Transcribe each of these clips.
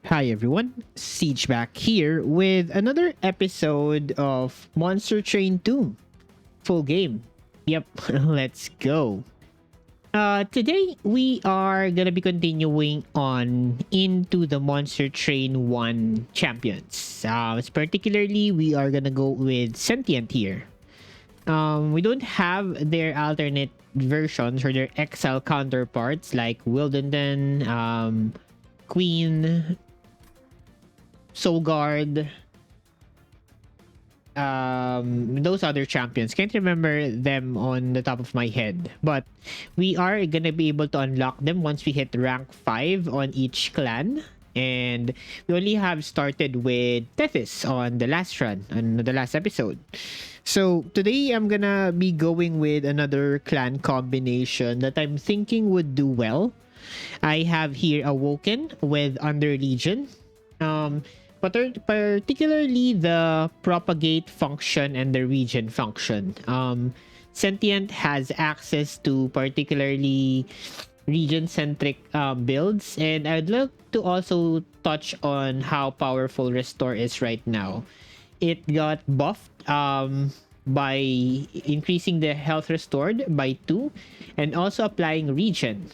Hi everyone, Siege back here with another episode of Monster Train 2. Full game. Yep, let's go. Today we are gonna be continuing on into the Monster Train 1 champions. Particularly we are gonna go with Sentient here. We don't have their alternate versions or their exile counterparts like Wildenden, Queen, Soul Guard, those other champions. Can't remember them on the top of my head, but we are gonna be able to unlock them once we hit rank 5 on each clan. And we only have started with Tethys on the last run, on the last episode. So today I'm gonna be going with another clan combination that I'm thinking would do well. I have here Awoken with Underlegion. Particularly the propagate function and the region function. Sentient has access to particularly region-centric builds, and I'd like to also touch on how powerful Restore is right now. It got buffed by increasing the health restored by 2 and also applying regen.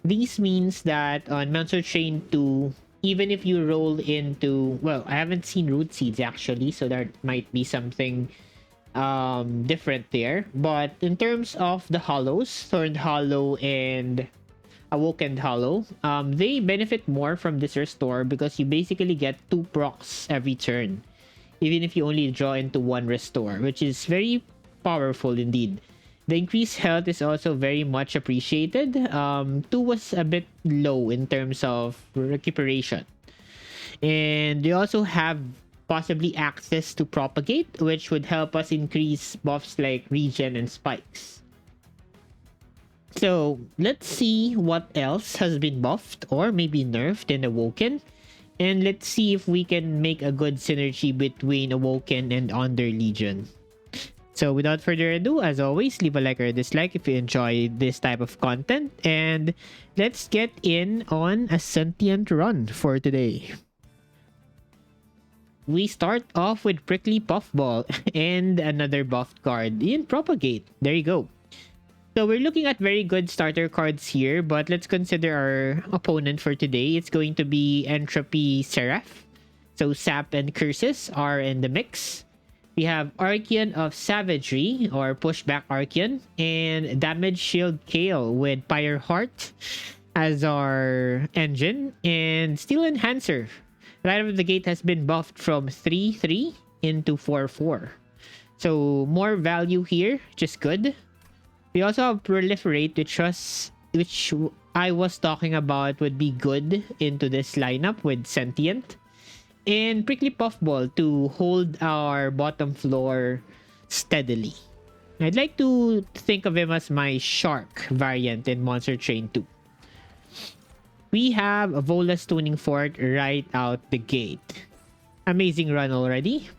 This means that on Monster Train 2, even if you roll into, well, I haven't seen root seeds actually, so there might be something different there. But in terms of the hollows, Thorned Hollow and Awoken Hollow, they benefit more from this restore because you basically get 2 procs every turn, even if you only draw into 1 restore, which is very powerful indeed. The increased health is also very much appreciated. 2 was a bit low in terms of recuperation. And they also have possibly access to propagate, which would help us increase buffs like regen and spikes. So let's see what else has been buffed or maybe nerfed in Awoken. And let's see if we can make a good synergy between Awoken and Underlegion. So without further ado, as always, leave a like or a dislike if you enjoy this type of content. And let's get in on a Sentient run for today. We start off with Prickly Puffball and another buffed card in Propagate. There you go. So we're looking at very good starter cards here, but let's consider our opponent for today. It's going to be Entropy Seraph. So Sap and Curses are in the mix. We have Archeon of Savagery or Pushback Archeon and Damage Shield Kale with Pyre Heart as our engine, and Steel Enhancer right out of the gate has been buffed from 3-3 into 4-4. So more value here, just good. We also have Proliferate, which I was talking about would be good into this lineup with Sentient. And Prickly Puffball to hold our bottom floor steadily. I'd like to think of him as my Shark variant in Monster Train 2. We have a Vola's Tuning Fork right out the gate. Amazing run already.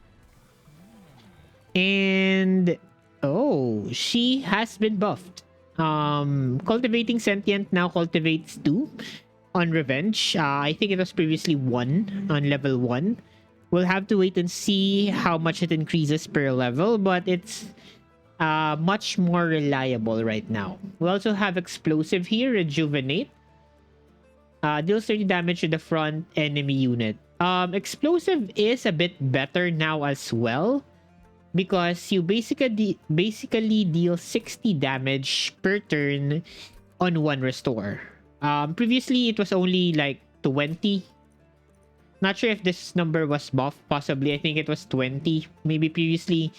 And oh, she has been buffed. Cultivating Sentient now cultivates 2 on Revenge. I think it was previously 1 on level 1. We'll have to wait and see how much it increases per level, but it's much more reliable right now. We also have Explosive here, Rejuvenate. Deals 30 damage to the front enemy unit. Explosive is a bit better now as well, because you basically deal 60 damage per turn on 1 restore. Previously, it was only like 20. Not sure if this number was buffed. Possibly, I think it was 20. Maybe previously.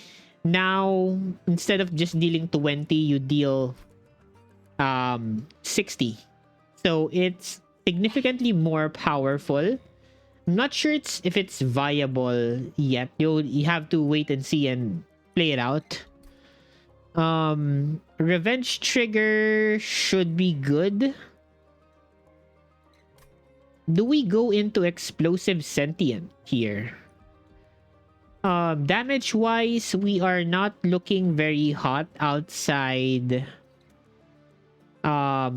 Now, instead of just dealing 20, you deal 60. So it's significantly more powerful. I'm not sure if it's viable yet. You have to wait and see and play it out. Revenge trigger should be good. Do we go into Explosive Sentient here? Damage wise, we are not looking very hot outside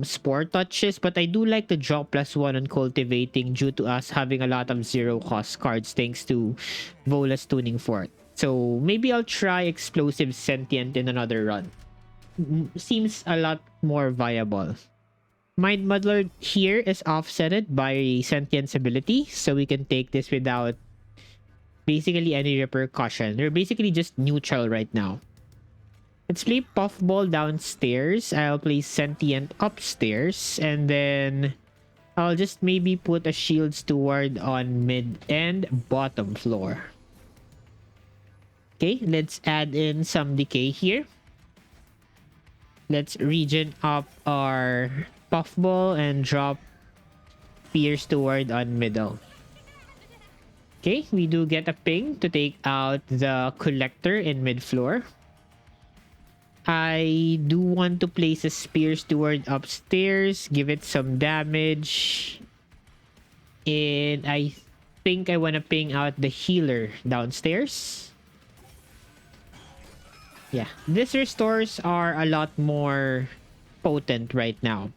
spore touches, but I do like the draw +1 on cultivating due to us having a lot of zero cost cards thanks to Vola's tuning fort. So maybe I'll try Explosive Sentient in another run. Seems a lot more viable. Mind Muddler here is offsetted by Sentient's ability, so we can take this without basically any repercussion. They're basically just neutral right now. Let's play Puffball downstairs. I'll play Sentient upstairs. And then I'll just maybe put a Shield Steward on mid and bottom floor. Okay, let's add in some decay here. Let's regen up our Puffball and drop Spear Steward on middle. Okay, we do get a ping to take out the Collector in mid floor. I do want to place a Spear Steward upstairs, give it some damage. And I think I want to ping out the healer downstairs. Yeah, these restores are a lot more potent right now.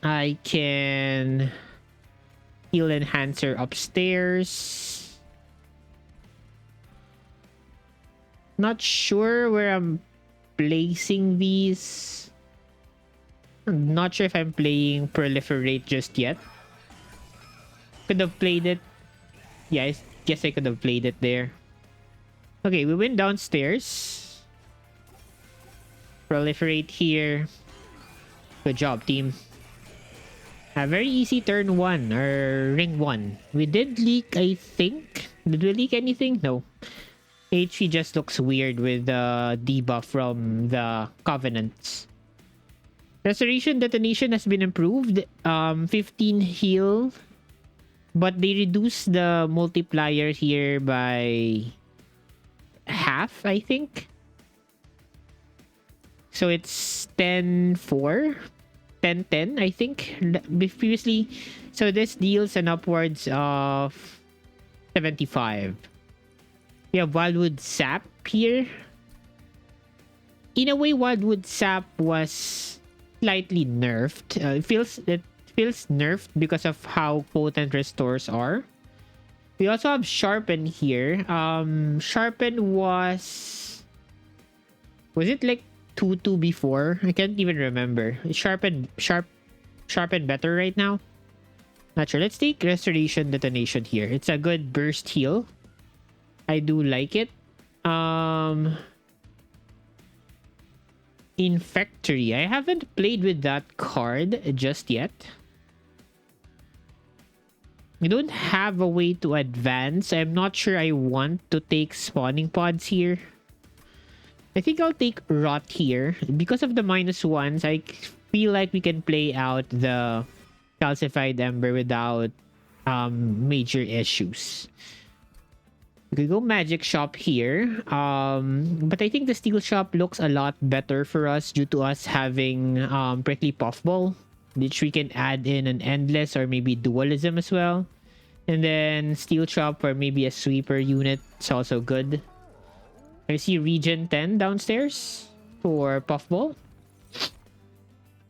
I can heal enhancer upstairs. Not sure where I'm placing these. I'm not sure if I'm playing Proliferate just yet. Could have played it. Yeah, I guess I could have played it there. Okay, we went downstairs. Proliferate here. Good job, team. A very easy turn 1 or ring 1. We did leak, I think. Did we leak anything? No. HP just looks weird with the debuff from the Covenants. Restoration Detonation has been improved. 15 heal. But they reduce the multiplier here by half, I think. So it's 10-4. 10-10, I think. Previously, so this deals an upwards of 75. We have Wildwood Sap here. In a way, Wildwood Sap was slightly nerfed. It feels nerfed because of how potent restores are. We also have Sharpen here. Sharpen was it like 2-2 before? I can't even remember. Sharpen better right now. Not sure. Let's take Restoration Detonation here. It's a good burst heal. I do like it. Infectory. I haven't played with that card just yet. We don't have a way to advance. I'm not sure I want to take Spawning Pods here. I think I'll take Rot here. Because of the -1s, I feel like we can play out the Calcified Ember without major issues. We could go Magic Shop here. But I think the Steel Shop looks a lot better for us due to us having Prickly Puffball, which we can add in an Endless or maybe Dualism as well. And then Steel Shop or maybe a Sweeper unit is also good. I see Regen 10 downstairs for Puffball.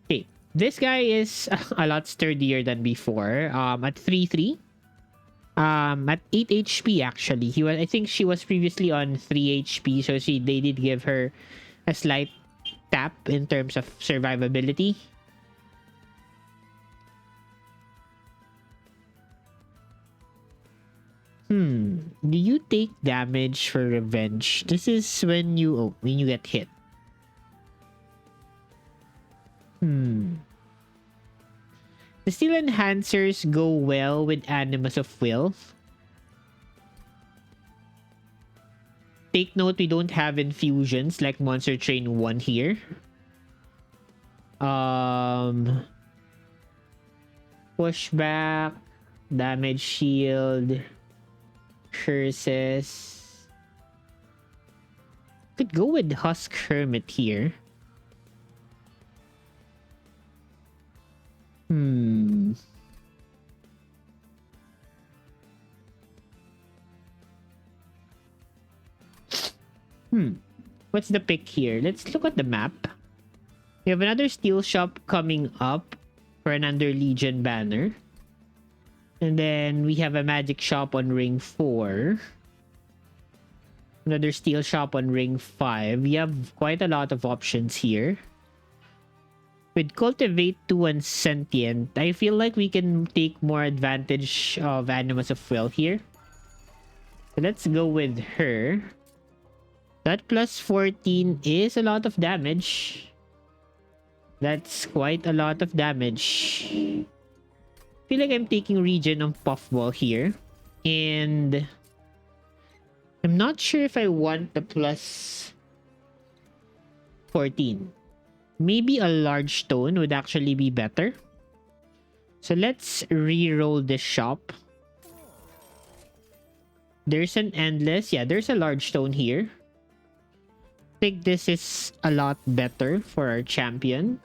Okay, this guy is a lot sturdier than before. At 3-3. At 8 HP actually. I think she was previously on 3 HP, so they did give her a slight tap in terms of survivability. Do you take damage for revenge? This is when you get hit. The Steel Enhancers go well with Animus of Will. Take note, we don't have infusions like Monster Train 1 here. Pushback, damage shield, curses. Could go with Husk Hermit here. What's the pick here? Let's look at the map. We have another steel shop coming up for an Underlegion banner. And then we have a magic shop on ring 4. Another steel shop on ring 5. We have quite a lot of options here. With Cultivate 2 and Sentient, I feel like we can take more advantage of Animus of Will here. So let's go with her. That plus 14 is a lot of damage. That's quite a lot of damage. I feel like I'm taking Regen on Puffball here. And I'm not sure if I want the plus 14. Maybe a large stone would actually be better. So let's re-roll this shop. There's an endless. Yeah, there's a large stone here. I think this is a lot better for our champion.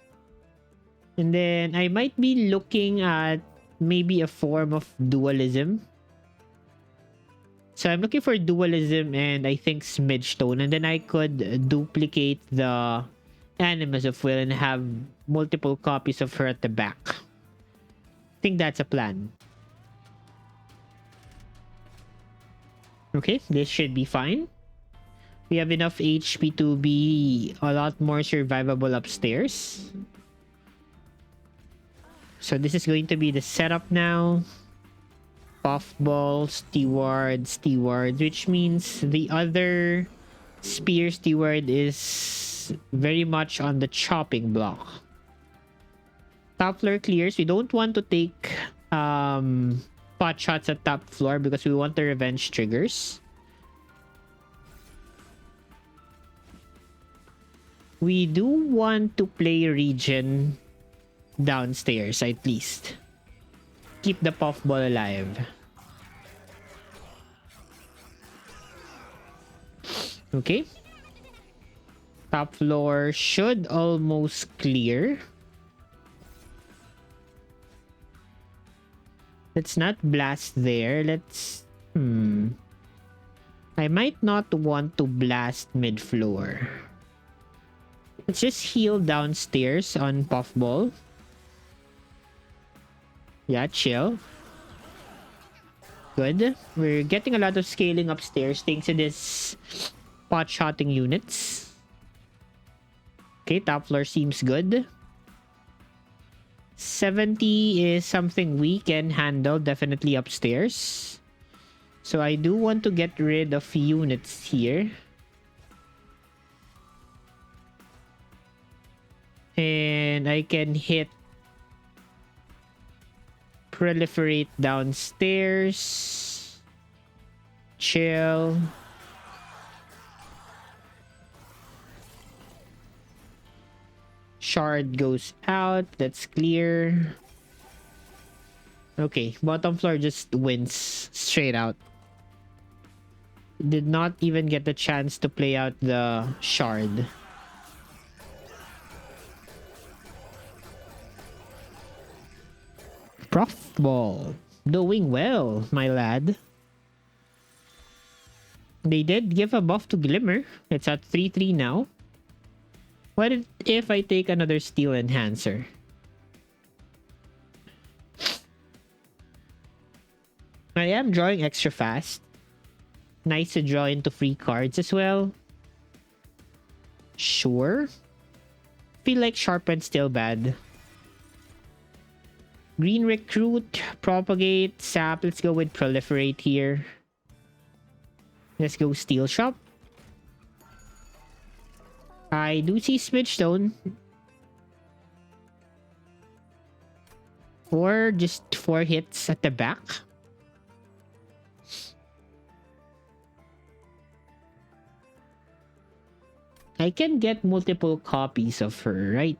And then I might be looking at maybe a form of dualism. So I'm looking for dualism and I think smidge stone. And then I could duplicate the Animus of Will and have multiple copies of her at the back. I think that's a plan. Okay, this should be fine. We have enough HP to be a lot more survivable upstairs. So this is going to be the setup now. Puffball, Stewards, which means the other Spear Steward is very much on the chopping block. Top floor clears. We don't want to take pot shots at top floor because we want the revenge triggers. We do want to play Regen downstairs at least. Keep the Puffball alive. Okay. Top floor should almost clear. Let's not blast there. Let's... I might not want to blast mid-floor. Let's just heal downstairs on Puffball. Yeah, chill. Good. We're getting a lot of scaling upstairs thanks to this pot-shotting units. Okay, top floor seems good. 70 is something we can handle definitely upstairs. So I do want to get rid of units here. And I can hit proliferate downstairs. Chill. Shard goes out. That's clear. Okay, bottom floor just wins straight out. Did not even get the chance to play out the shard. Puffball. Doing well, my lad. They did give a buff to Glimmer. It's at 3-3 now. What if I take another Steel Enhancer? I am drawing extra fast. Nice to draw into free cards as well. Sure. Feel like Sharpen's still bad. Green Recruit, Propagate, Sap. Let's go with Proliferate here. Let's go Steel Shop. I do see Smidgestone. Or just 4 hits at the back. I can get multiple copies of her, right?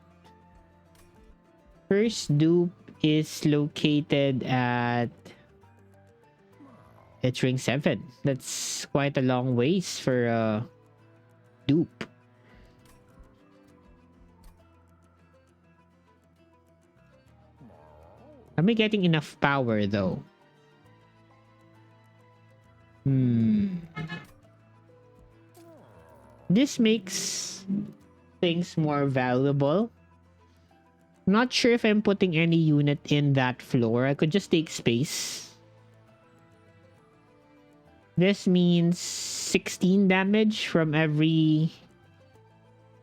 First dupe is located at... It's ring 7. That's quite a long ways for a dupe. Am I getting enough power though? This makes things more valuable. Not sure if I'm putting any unit in that floor. I could just take space. This means 16 damage from every...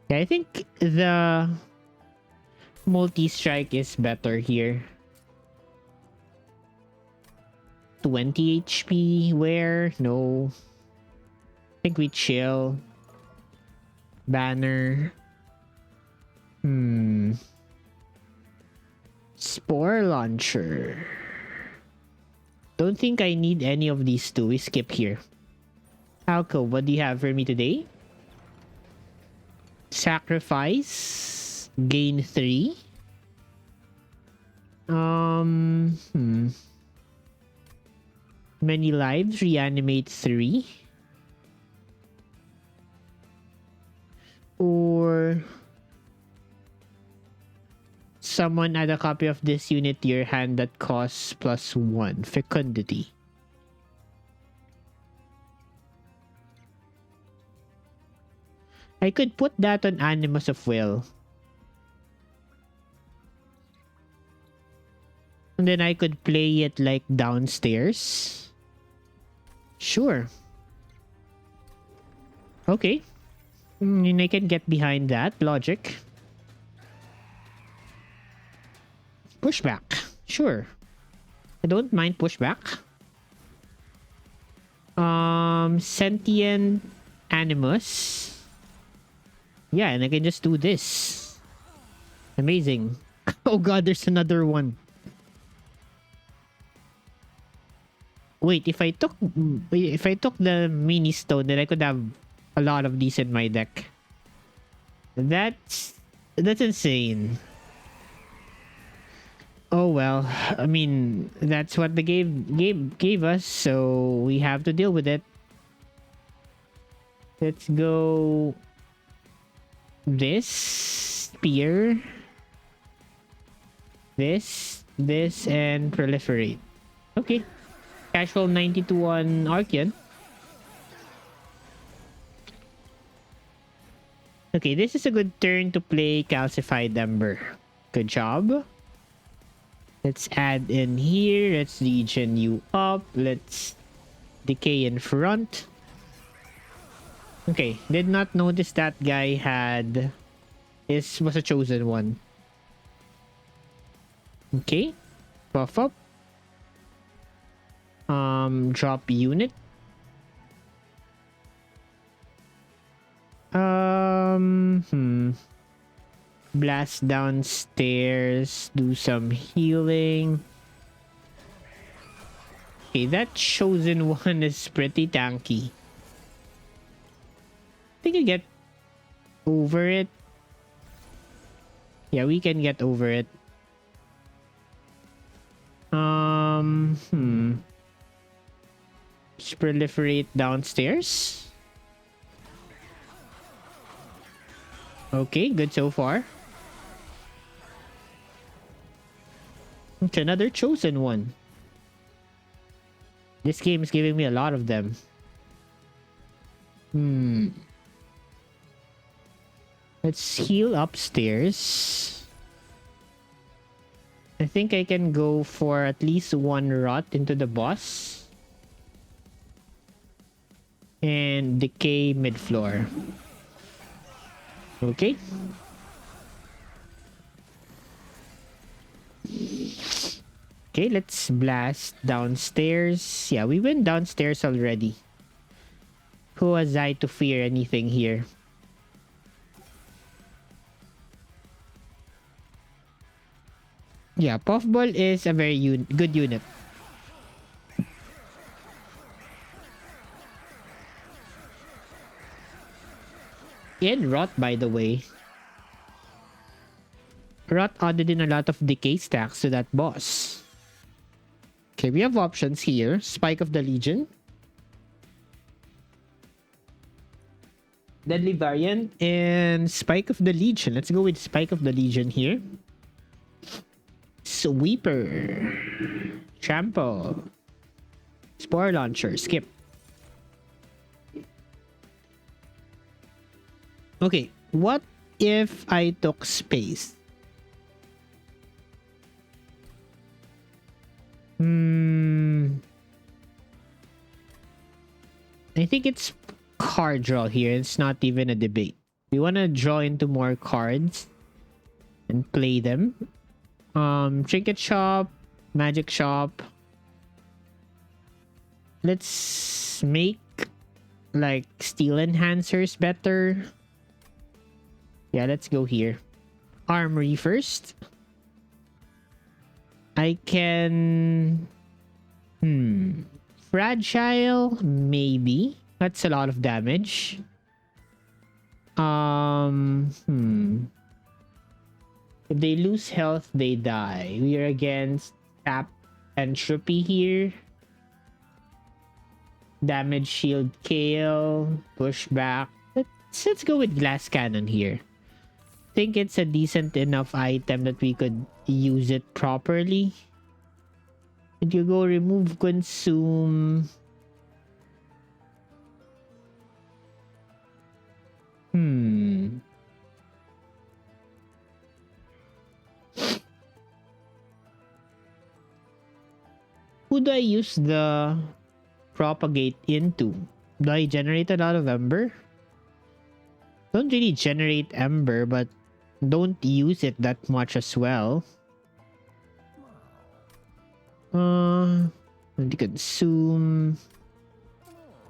Yeah, I think the multi-strike is better here. 20 HP. Where? No. I think we chill. Banner. Spore launcher. Don't think I need any of these two. We skip here. Alco, what do you have for me today? Sacrifice. Gain 3. Many lives. Reanimate 3. Or someone add a copy of this unit to your hand that costs +1 fecundity. I could put that on Animus of Will. And then I could play it like downstairs. Sure. Okay. And I can get behind that logic. Pushback. Sure. I don't mind pushback. Sentient Animus. Yeah, and I can just do this. Amazing. Oh god, there's another one. Wait, if I took the mini stone, then I could have a lot of these in my deck. That's insane. Oh well, I mean, that's what the game gave us, so we have to deal with it. Let's go this spear, this, and proliferate. Okay. Casual 92 on Archeon. Okay, this is a good turn to play Calcified Ember. Good job. Let's add in here. Let's regen you up. Let's decay in front. Okay, did not notice that guy was a chosen one. Okay, buff up. Drop unit. Blast downstairs. Do some healing. Okay, that chosen one is pretty tanky. I think you get over it. Yeah, we can get over it. Just proliferate downstairs. Okay, good so far. It's another chosen one. This game is giving me a lot of them. Let's heal upstairs. I think I can go for at least one rot into the boss. And decay mid-floor. Okay. Okay, let's blast downstairs. Yeah, we went downstairs already. Who was I to fear anything here? Yeah, Puffball is a very good unit. And Rot, by the way. Rot added in a lot of decay stacks to that boss. Okay, we have options here. Spike of the Legion. Deadly Variant and Spike of the Legion. Let's go with Spike of the Legion here. Sweeper. Trample. Spore Launcher. Skip. Okay, what if I took space? Hmm. I think it's card draw here. It's not even a debate. We want to draw into more cards and play them. Trinket shop, magic shop. Let's make like steel enhancers better. Yeah, let's go here. Armory first. I can... Fragile, maybe. That's a lot of damage. If they lose health, they die. We are against tap entropy here. Damage shield kale. Pushback. Let's go with glass cannon here. Think it's a decent enough item that we could use it properly. Did you go remove consume? Who do I use the propagate into? Do I generate a lot of ember? Don't really generate ember, but don't use it that much as well. Consume.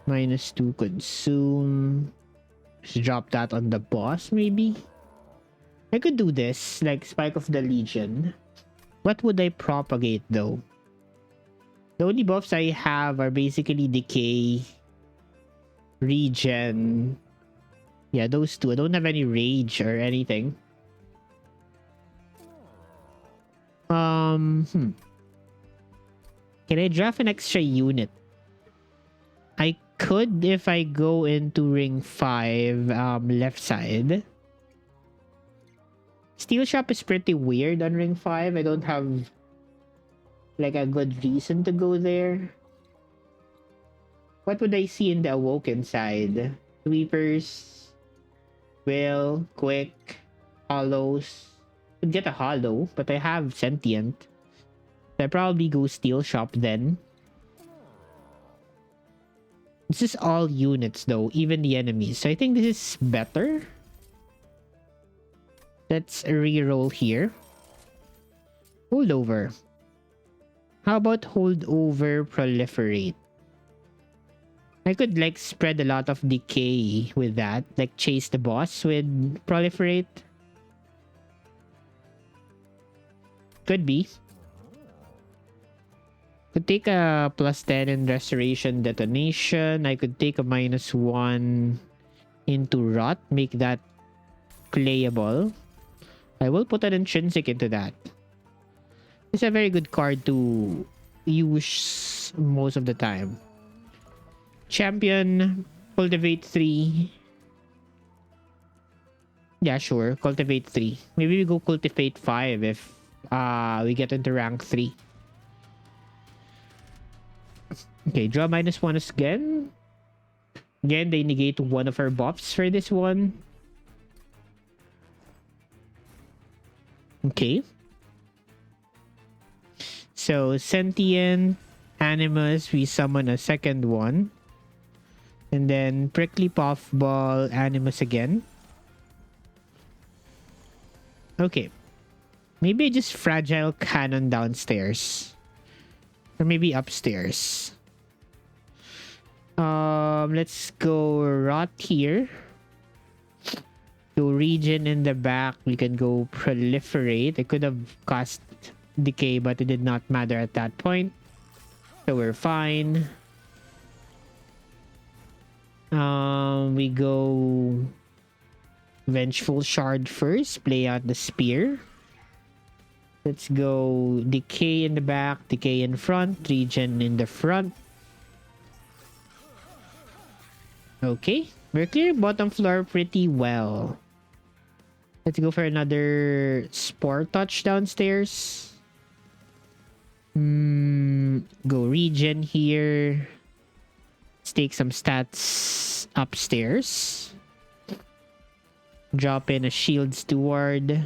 -2 consume. Just drop that on the boss, maybe? I could do this, like Spike of the Legion. What would I propagate, though? The only buffs I have are basically Decay, Regen. Yeah, those two. I don't have any Rage or anything. Can I draft an extra unit? I could if I go into ring 5, left side. Steel shop is pretty weird on ring 5. I don't have like a good reason to go there. What would I see in the Awoken side? Sweepers, Will, Quick, Hollows. Could get a Hollow, but I have Sentient. So I probably go Steel shop then. This is all units though, even the enemies. So I think this is better. Let's reroll here. Holdover. How about holdover proliferate? I could like spread a lot of decay with that. Like chase the boss with proliferate. Could be. Could take a +10 in restoration detonation. I could take a -1 into rot. Make that playable. I will put an intrinsic into that. It's a very good card to use most of the time. Champion, cultivate 3. Yeah, sure. Cultivate 3. Maybe we go cultivate 5 if we get into rank 3. Okay, draw -1 again. Again, they negate one of our buffs for this one. Okay. So, Sentient, Animus, we summon a second one. And then, Prickly Puffball, Animus again. Okay. Maybe I just Fragile Cannon downstairs. Or maybe upstairs. Let's go Rot here. Go Regen in the back. We can go Proliferate. I could have cast Decay, but it did not matter at that point. So we're fine. We go Vengeful Shard first. Play out the Spear. Let's go Decay in the back, Decay in front, Regen in the front. Okay, we're clear bottom floor pretty well. Let's go for another Spore Touch downstairs. Go Regen here. Let's take some stats upstairs. Drop in a shield steward.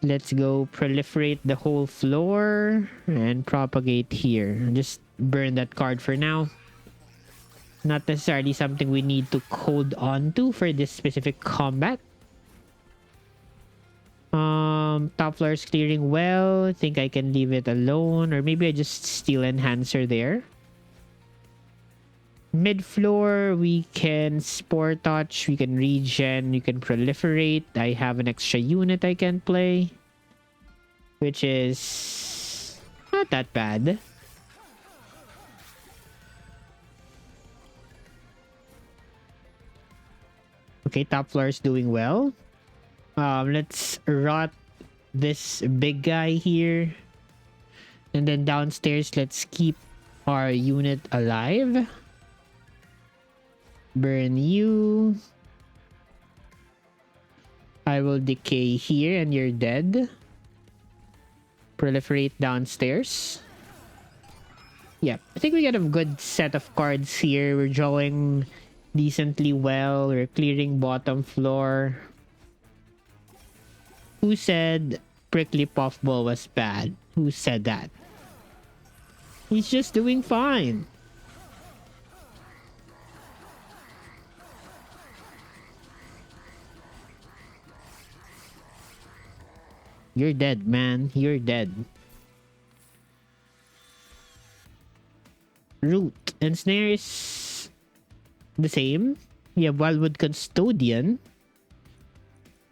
Let's go proliferate the whole floor and propagate here. Just burn that card for now. Not necessarily something we need to hold on to for this specific combat. Top floor is clearing well. I think I can leave it alone. Or maybe I just steal Enhancer there. Mid floor, we can Spore Touch, we can regen, we can proliferate. I have an extra unit I can play, which is not that bad. Okay, top floor is doing well. Let's rot this big guy here. And then downstairs, let's keep our unit alive. Burn you. I will decay here and you're dead. Proliferate downstairs. Yeah, I think we got a good set of cards here. We're drawing decently well. We're clearing bottom floor. Who said Prickly Puffball was bad? Who said that? He's just doing fine. You're dead, man. You're dead. Root and Snare is the same. We have Wildwood Custodian.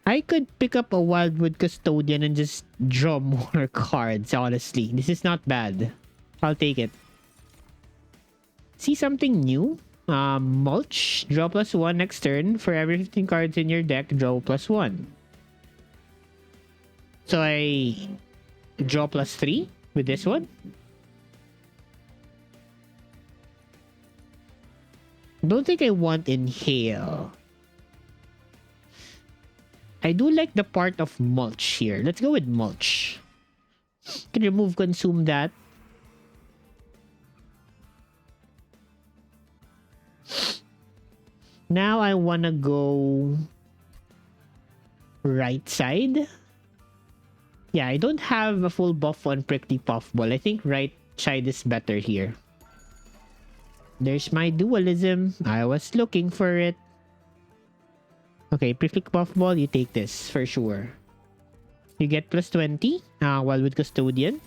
I could pick up a Wildwood Custodian and just draw more cards, honestly. This is not bad. I'll take it. See something new? Mulch. Draw +1 next turn. For every 15 cards in your deck, draw +1. So I draw +3 with this one. Don't think I want Inhale. I do like the part of Mulch here. Let's go with Mulch. Can remove Consume that. Now I wanna go right side. Yeah, I don't have a full buff on Prickly Puffball. I think right side is better here. There's my dualism. I was looking for it. Okay, Prickly Puffball, you take this for sure. You get +20 while with Custodian.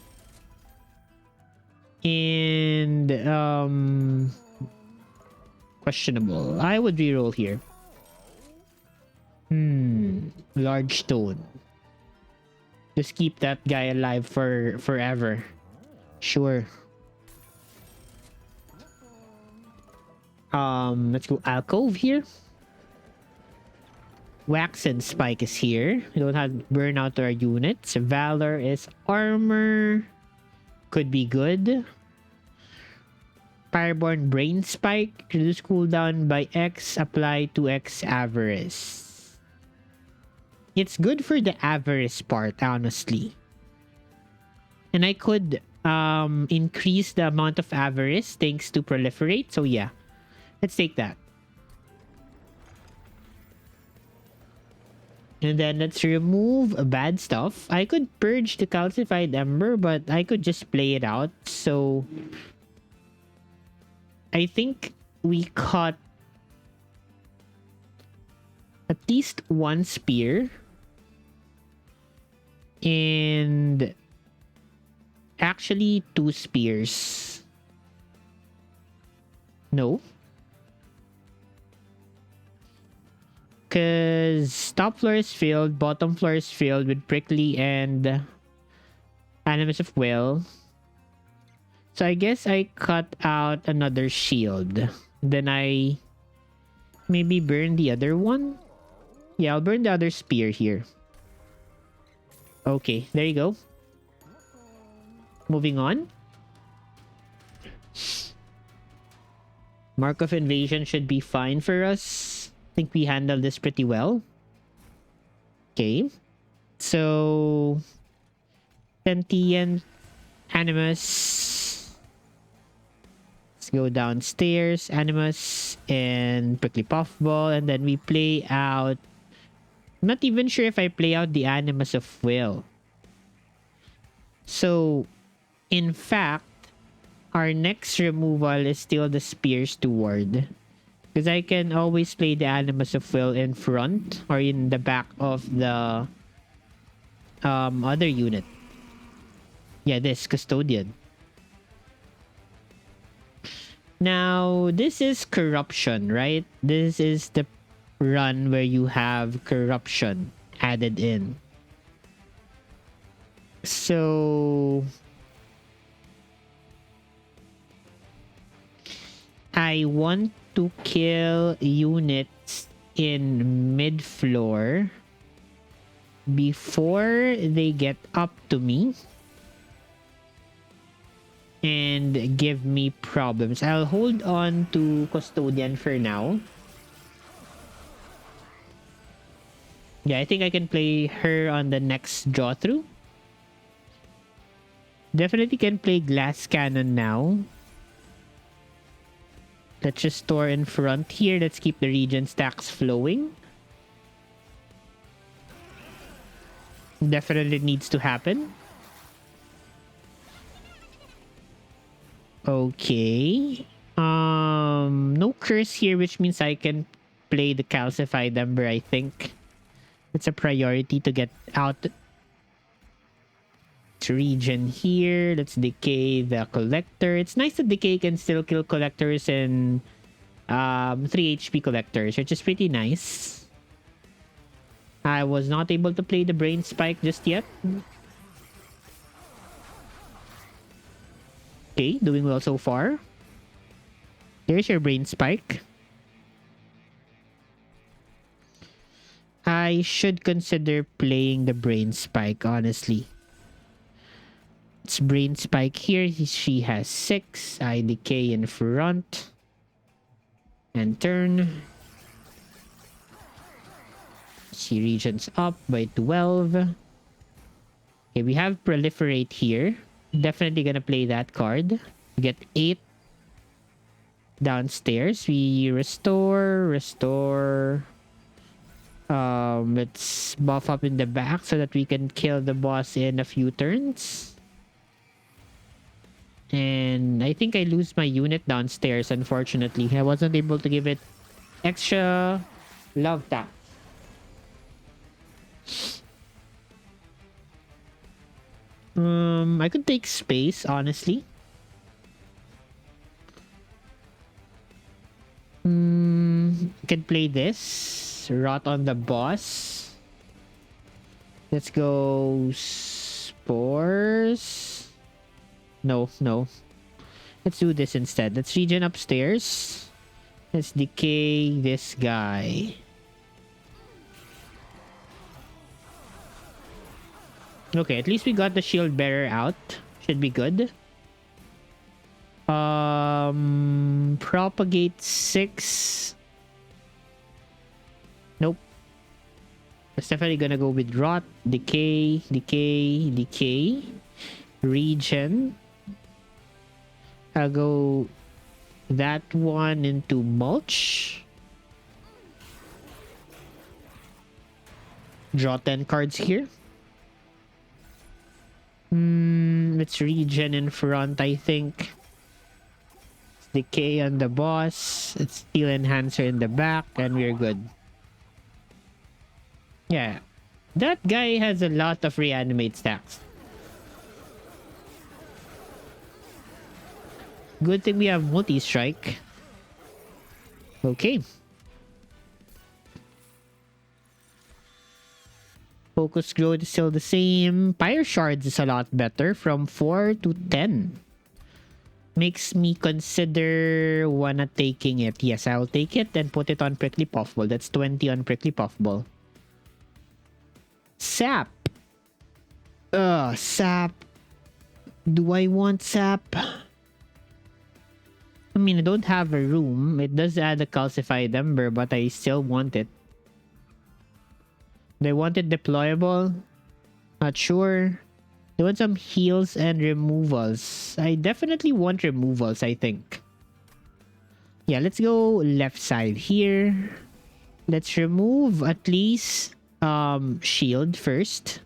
And questionable. I would reroll here. Large stone. Just keep that guy alive for forever. Sure. Let's go Alcove here. Wax and Spike is here. We don't have Burnout to our units. Valor is armor. Could be good. Fireborn Brain Spike. Reduce cooldown by X. Apply 2x Avarice. It's good for the Avarice part, honestly. And I could increase the amount of Avarice thanks to Proliferate. So yeah, let's take that. And then let's remove bad stuff. I could purge the Calcified Ember, but I could just play it out. So I think we caught at least one spear. And actually 2 spears. No. Because top floor is filled, bottom floor is filled with Prickly and Animus of Will. So I guess I cut out another shield. Then I maybe burn the other one. Yeah, I'll burn the other spear here. Okay, there you go. Moving on. Mark of Invasion should be fine for us. I think we handled this pretty well. Okay. So Sentient, Animus. Let's go downstairs. Animus and Prickly Puffball. And then we play out I'm not even sure if I play out the Animus of Will. So, in fact, our next removal is still the Spear Steward. Because I can always play the Animus of Will in front or in the back of the other unit. Yeah, this Custodian. Now, this is Corruption, right? This is the run where you have Corruption added in. So, I want to kill units in mid-floor before they get up to me and give me problems. I'll hold on to Custodian for now. Yeah, I think I can play her on the next draw through. Definitely can play Glass Cannon now. Let's just store in front here. Let's keep the regen stacks flowing. Definitely needs to happen. Okay. No curse here, which means I can play the Calcified Ember, I think. It's a priority to get out. Regen here. Let's decay the Collector. It's nice that decay can still kill collectors and 3 HP collectors, which is pretty nice. I was not able to play the Brain Spike just yet. Okay, doing well so far. Here's your Brain Spike. I should consider playing the Brain Spike, honestly. It's Brain Spike here. She has 6. I decay in front. And turn. She regens up by 12. Okay, we have Proliferate here. Definitely gonna play that card. Get 8 downstairs. We restore. Let's buff up in the back so that we can kill the boss in a few turns. And I think I lose my unit downstairs, unfortunately. I wasn't able to give it extra love tap. I could take space, honestly. Can play this. Rot on the boss. Let's go Spores. No. Let's do this instead. Let's regen upstairs. Let's decay this guy. Okay, at least we got the shield bearer out. Should be good. Propagate 6. Nope. It's definitely gonna go with rot, decay, regen. I'll go that one into mulch. Draw 10 cards here. Let's regen in front, I think. Let's decay on the boss. Let's steal enhancer in the back, and we're good. Yeah. That guy has a lot of reanimate stacks. Good thing we have multi-strike. Okay. Focus growth is still the same. Pyre shards is a lot better from 4 to 10. Makes me consider wanna taking it. Yes, I'll take it and put it on Prickly Puffball. That's 20 on Prickly Puffball. Sap. Sap. Do I want sap? I mean, I don't have a room. It does add a calcified ember, but I still want it. Do I want it deployable? Not sure. I want some heals and removals. I definitely want removals, I think. Yeah, let's go left side here. Let's remove at least shield first.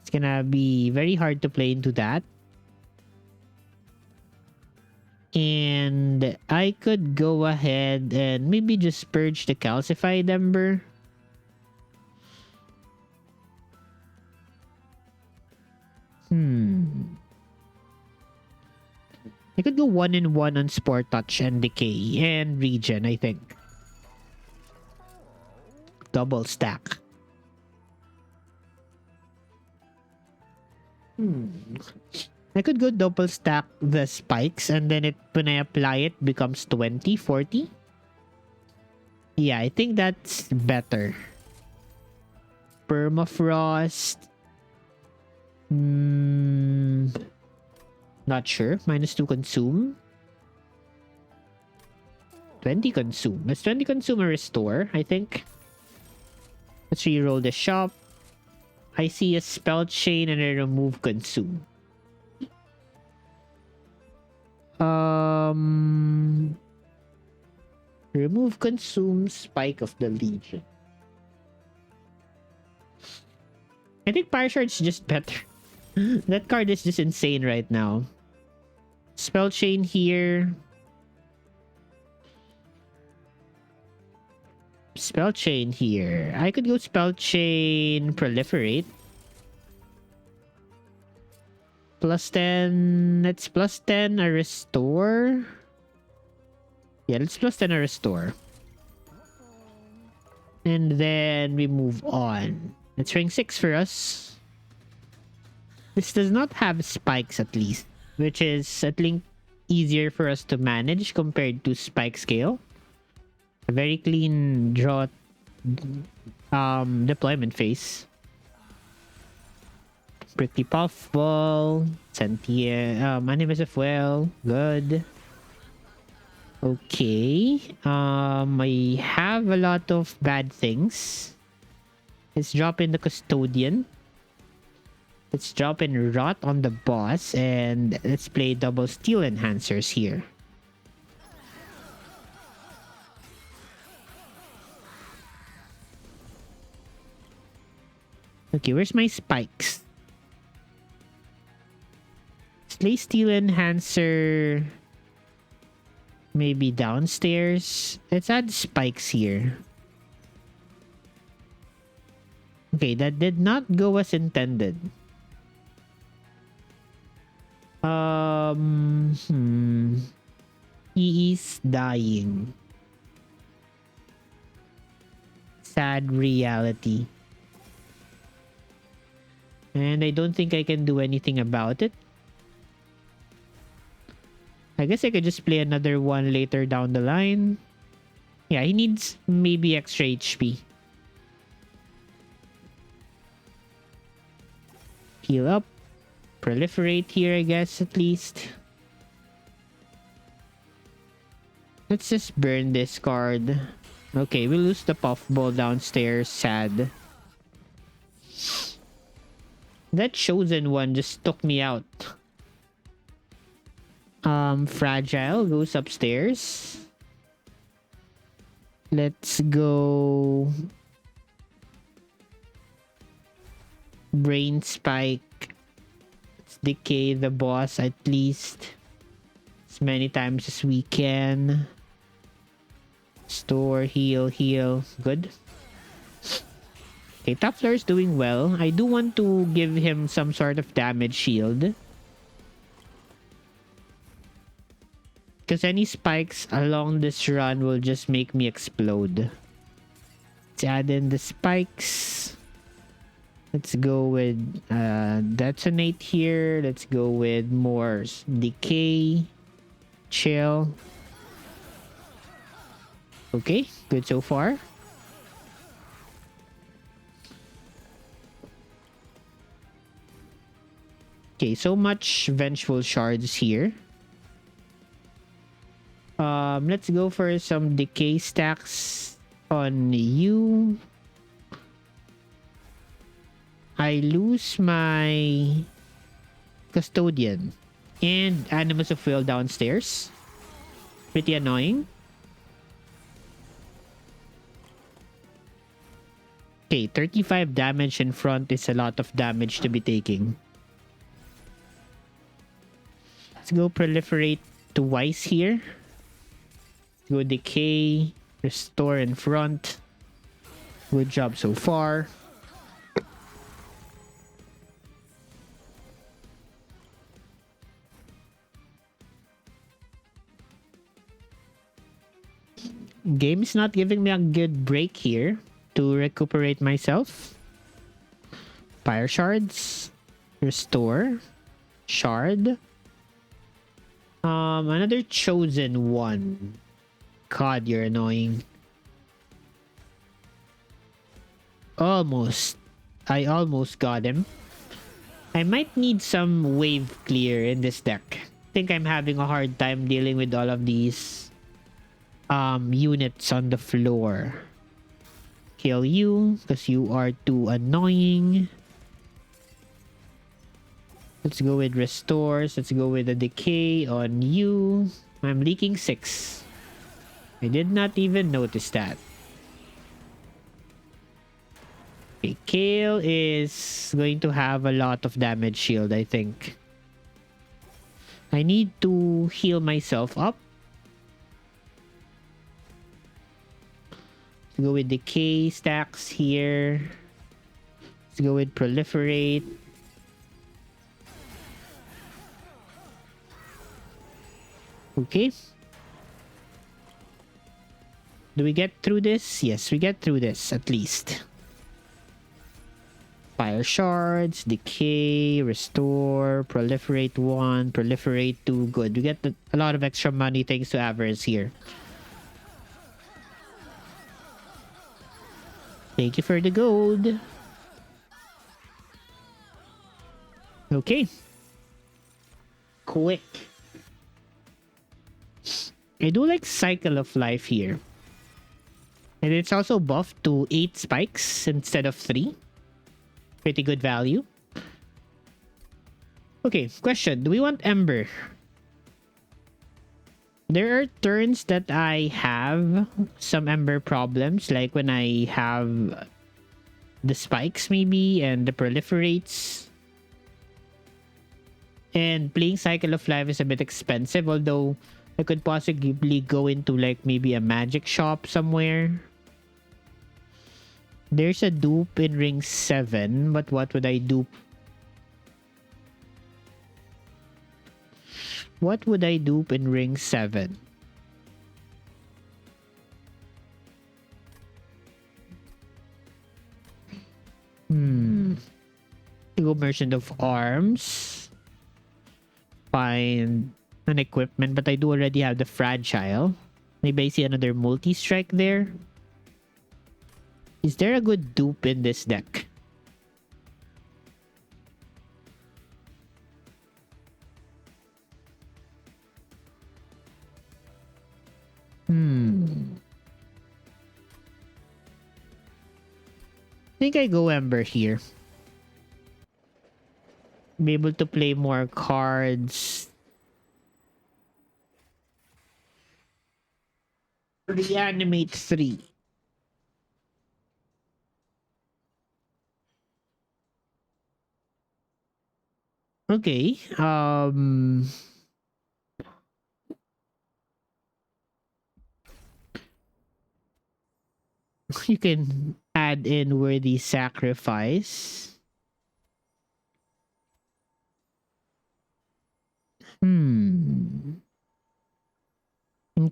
It's gonna be very hard to play into that. And I could go ahead and maybe just purge the calcified ember. I could go 1-in-1 on Spore Touch and Decay and Regen, I think. Double stack. I could go double stack the spikes and then when I apply it becomes 20, 40. Yeah, I think that's better. Permafrost. Not sure. -2 consume. 20 consume. Let's 20 consume a restore, I think. Let's reroll the shop. I see a spell chain and a remove consume. Remove consume Spike of the Legion. I think Parashard's just better. That card is just insane right now. Spell chain here. Spell chain here. I could go spell chain proliferate. +10. Let's +10 a restore. Yeah, let's +10 a restore. And then we move on. Let's ring 6 for us. This does not have spikes at least, which is at least easier for us to manage compared to spike scale. A very clean draw deployment phase. Prickly Puffball, Sentient, Animus of Well, good. Okay, I have a lot of bad things. Let's drop in the Custodian. Let's drop in Rot on the boss, and let's play double Steel Enhancers here. Okay, where's my spikes? Play Steel Enhancer maybe downstairs. Let's add spikes here. Okay, that did not go as intended. He is dying. Sad reality. And I don't think I can do anything about it. I guess I could just play another one later down the line. Yeah, he needs maybe extra HP. Heal up. Proliferate here, I guess, at least. Let's just burn this card. Okay, we lose the Puffball downstairs. Sad. That Chosen one just took me out. Fragile goes upstairs. Let's go Brain Spike. Let's decay the boss at least as many times as we can. Store, heal, heal. Good. Okay, Toppler is doing well. I do want to give him some sort of damage shield. Because any spikes along this run will just make me explode. Let's add in the spikes. Let's go with Detonate here. Let's go with more Decay. Chill. Okay, good so far. Okay, so much Vengeful Shards here. Let's go for some decay stacks on you. I lose my Custodian and Animus of Will downstairs. Pretty annoying. Okay, 35 damage in front is a lot of damage to be taking. Let's go proliferate twice here. Go decay, restore in front. Good job so far. Game is not giving me a good break here to recuperate myself. Fire shards. Restore. Shard. Another chosen one. God, you're annoying. Almost. I almost got him. I might need some wave clear in this deck. I think I'm having a hard time dealing with all of these units on the floor. Kill you because you are too annoying. Let's go with restores. Let's go with a decay on you. I'm leaking 6. I did not even notice that. Okay, Kale is going to have a lot of damage shield, I think. I need to heal myself up. Let's go with decay stacks here. Let's go with proliferate. Okay. Do we get through this? Yes, we get through this at least. Fire shards, decay, restore, proliferate 1, proliferate 2. Good. We get a lot of extra money thanks to Avarice here. Thank you for the gold. Okay. Quick. I do like Cycle of Life here. And it's also buffed to 8 spikes instead of 3. Pretty good value. Okay, question. Do we want Ember? There are turns that I have some Ember problems, like when I have the spikes maybe and the proliferates. And playing Cycle of Life is a bit expensive, although I could possibly go into like maybe a magic shop somewhere. There's a dupe in ring 7, but what would I dupe? What would I dupe in ring 7? Go Merchant of Arms. Find an equipment, but I do already have the Fragile. Maybe I see another multi-strike there. Is there a good dupe in this deck? I think I go Ember here. Be able to play more cards. Reanimate 3. Okay. You can add in Worthy Sacrifice. In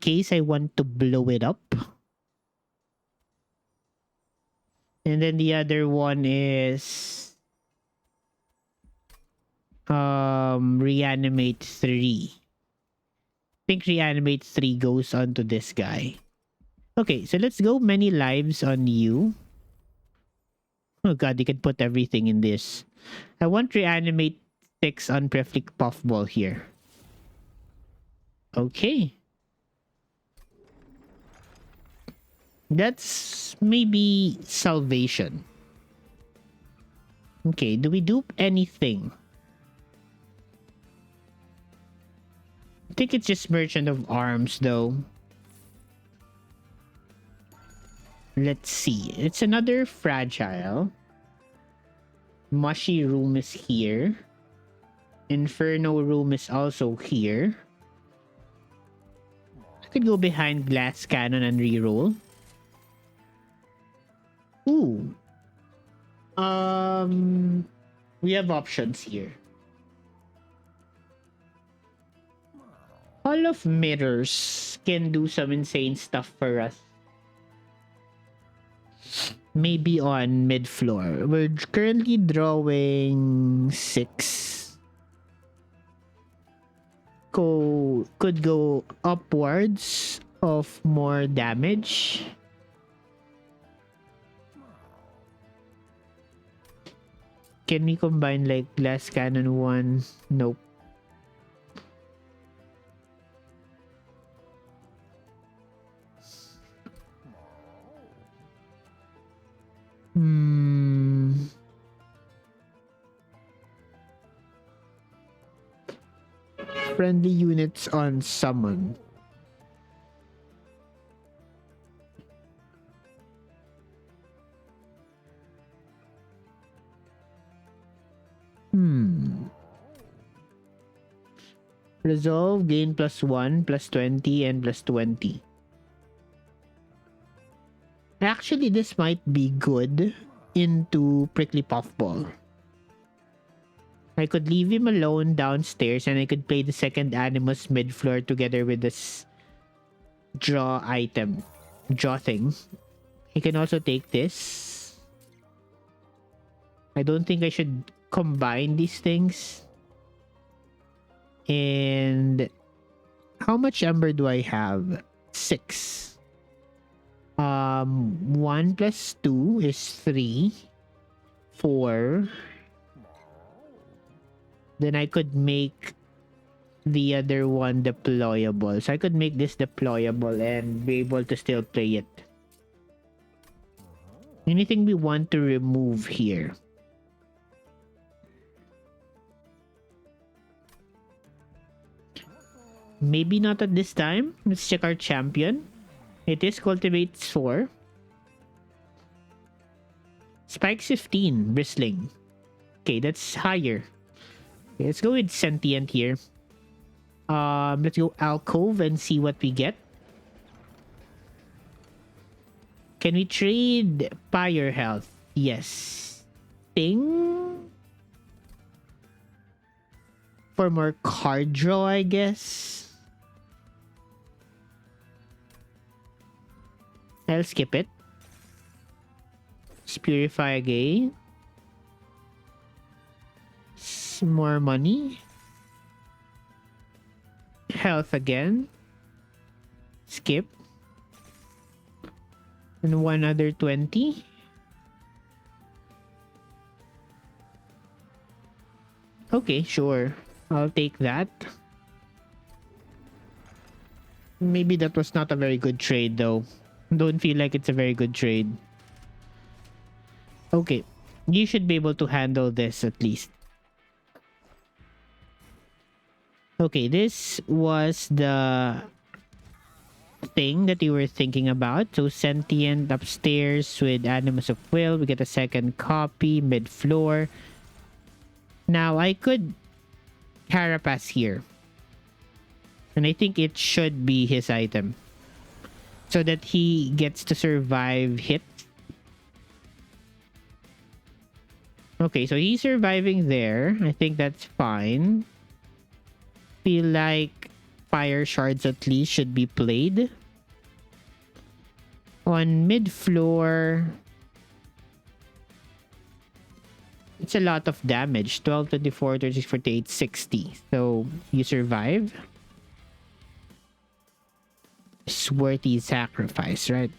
case I want to blow it up. And then the other one is Reanimate 3. I think Reanimate 3 goes onto this guy. Okay, so let's go many lives on you. Oh god, you can put everything in this. I want Reanimate 6 on Preflick Puffball here. Okay. That's maybe salvation. Okay, do we dupe anything? I think it's just Merchant of Arms though. Let's see. It's another fragile. Mushy room is here. Inferno room is also here. I could go behind glass cannon and reroll. Ooh. We have options here. Hall of Mirrors can do some insane stuff for us. Maybe on mid-floor. We're currently drawing 6. Could go upwards of more damage. Can we combine like glass cannon 1? Nope. Friendly units on summon. Resolve, gain +1, +20, and +20. Actually, this might be good into Prickly Puffball. I could leave him alone downstairs and I could play the second Animus mid-floor together with this draw item. Draw thing. He can also take this. I don't think I should combine these things. And how much Ember do I have? 6. 1 + 2 is 3. 4. Then I could make the other one deployable. So I could make this deployable and be able to still play it. Anything we want to remove here? Maybe not at this time. Let's check our champion. It is Cultivates 4. Spikes 15, Bristling. Okay, that's higher. Okay, let's go with Sentient here. Let's go Alcove and see what we get. Can we trade Pyre Health? Yes. Thing? For more card draw, I guess. I'll skip it. Let's purify again. Some more money. Health again. Skip. And one other 20. Okay, sure. I'll take that. Maybe that was not a very good trade though. Don't feel like it's a very good trade. Okay. You should be able to handle this at least. Okay, this was the thing that you were thinking about. So Sentient upstairs with Animus of Will. We get a second copy mid-floor. Now I could Carapace here. And I think it should be his item. So that he gets to survive hit. Okay, so he's surviving there. I think that's fine. Feel like fire shards at least should be played. On mid-floor, it's a lot of damage. 12, 24, 36, 48, 60. So you survive. It's worthy sacrifice, right?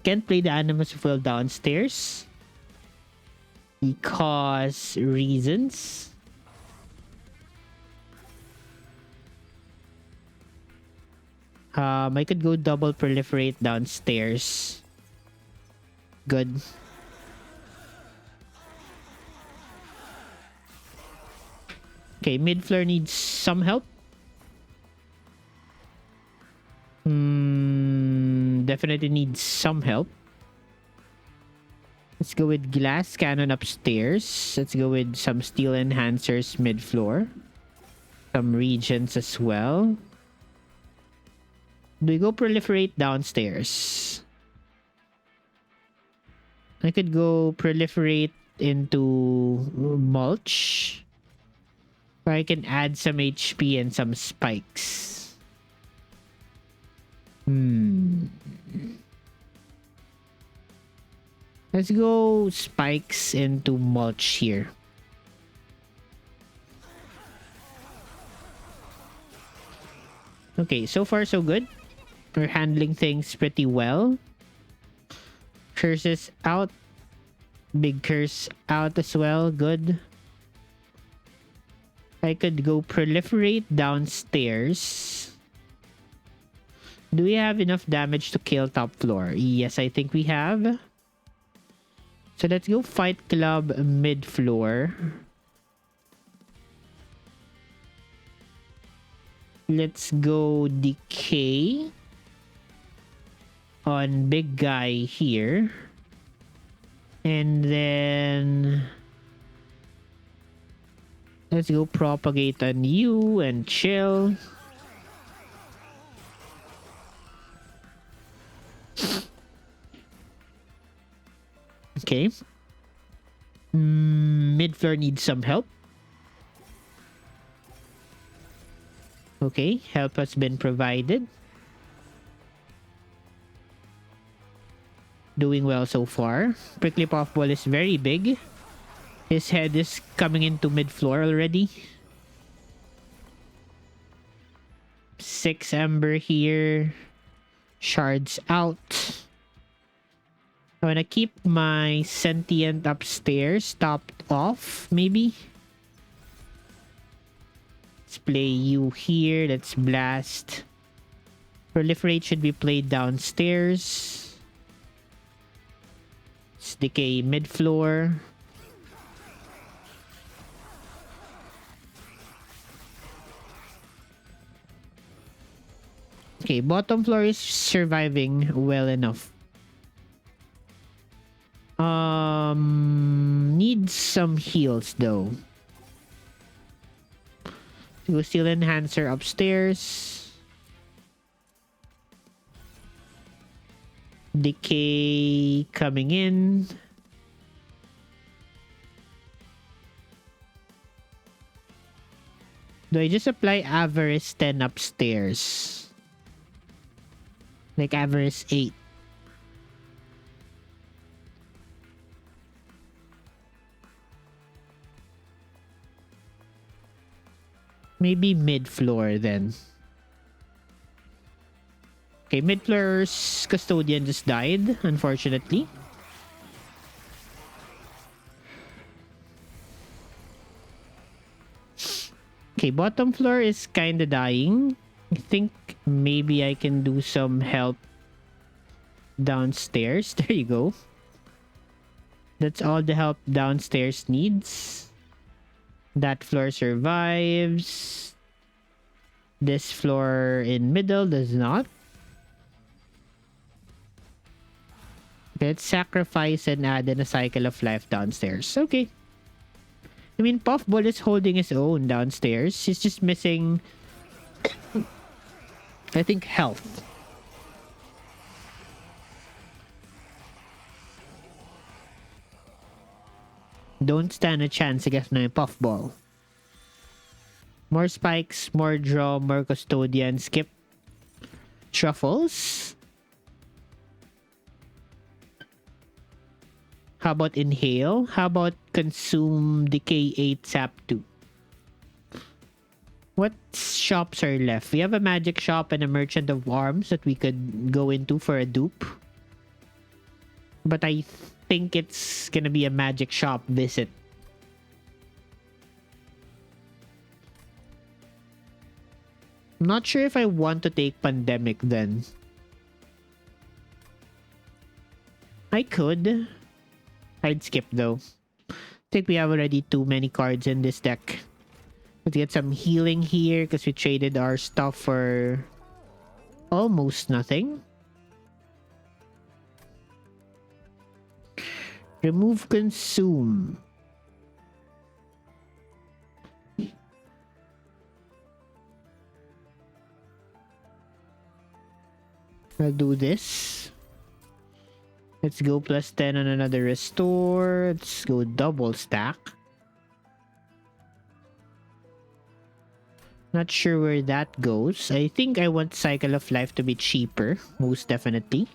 Can't play the Animus of Will downstairs. Because reasons. I could go double proliferate downstairs. Good. Okay, mid-floor needs some help. definitely needs some help. Let's go with glass cannon upstairs. Let's go with some steel enhancers mid-floor. Some regents as well. Do we go proliferate downstairs? I could go proliferate into mulch. Or I can add some HP and some spikes. Let's go spikes into mulch here. Okay, so far so good. We're handling things pretty well. Curses out. Big curse out as well. Good. I could go proliferate downstairs. Do we have enough damage to kill top floor? Yes, I think we have. So let's go Fight Club mid-floor. Let's go Decay on big guy here. And then let's go Propagate on you and chill. Okay. Mid-floor needs some help. Okay, help has been provided. Doing well so far. Prickly Puffball is very big. His head is coming into mid-floor already. 6 Ember here. Shards out. I want to keep my Sentient upstairs topped off, maybe. Let's play you here. Let's blast. Proliferate should be played downstairs. Let's decay mid-floor. Okay, bottom floor is surviving well enough. Needs some heals though. Go Steel Enhancer upstairs. Decay coming in. Do I just apply Avarice 10 upstairs? Like Avarice 8. Maybe mid-floor then. Okay, mid-floor's custodian just died, unfortunately. Okay, bottom floor is kinda dying. I think maybe I can do some help downstairs. There you go. That's all the help downstairs needs. That floor survives. This floor in middle does not. Let's sacrifice and add in a cycle of life downstairs. Okay. I mean, Puffball is holding his own downstairs. He's just missing, I think, health. Don't stand a chance against my Puffball. More spikes, more draw, more custodian. Skip truffles. How about inhale? How about consume decay 8 sap 2? What shops are left? We have a magic shop and a merchant of arms that we could go into for a dupe. But I think it's gonna be a magic shop visit. I'm not sure if I want to take pandemic then. I could. I'd skip though. I think we have already too many cards in this deck. Let's get some healing here because we traded our stuff for almost nothing. Remove consume. I'll do this. Let's go plus 10 on another restore. Let's go double stack. Not sure where that goes. I think I want Cycle of Life to be cheaper, most definitely.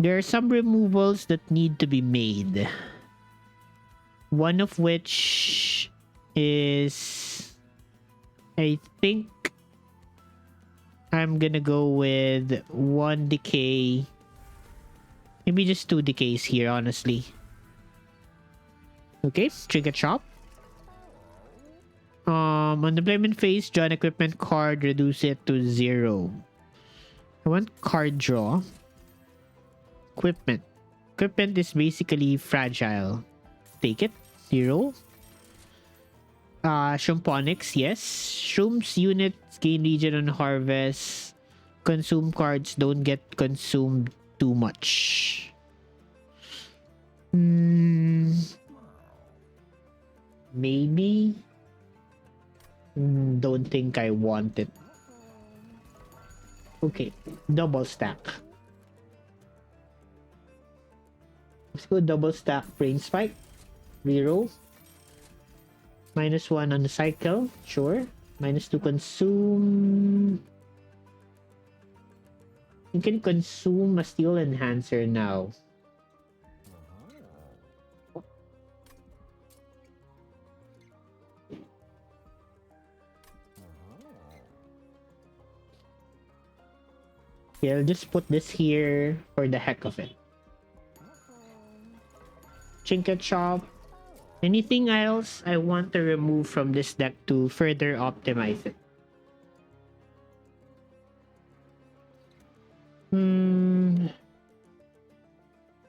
There are some removals that need to be made. One of which is... I think I'm gonna go with 1 decay. Maybe just 2 decays here, honestly. Okay, Trigger Chop. On deployment phase, draw an equipment card, reduce it to 0. I want card draw. Equipment. Equipment is basically fragile. Take it. 0. Shroomphonics, yes. Shrooms units gain region on harvest. Consume cards don't get consumed too much. Maybe. Don't think I want it. Okay, double stack. Let's go double stack Brain Spike. Reroll. -1 on the cycle, sure. -2 consume. You can consume a Steel Enhancer now. Yeah, I'll just put this here for the heck of it. Trinket Shop. Anything else I want to remove from this deck to further optimize it?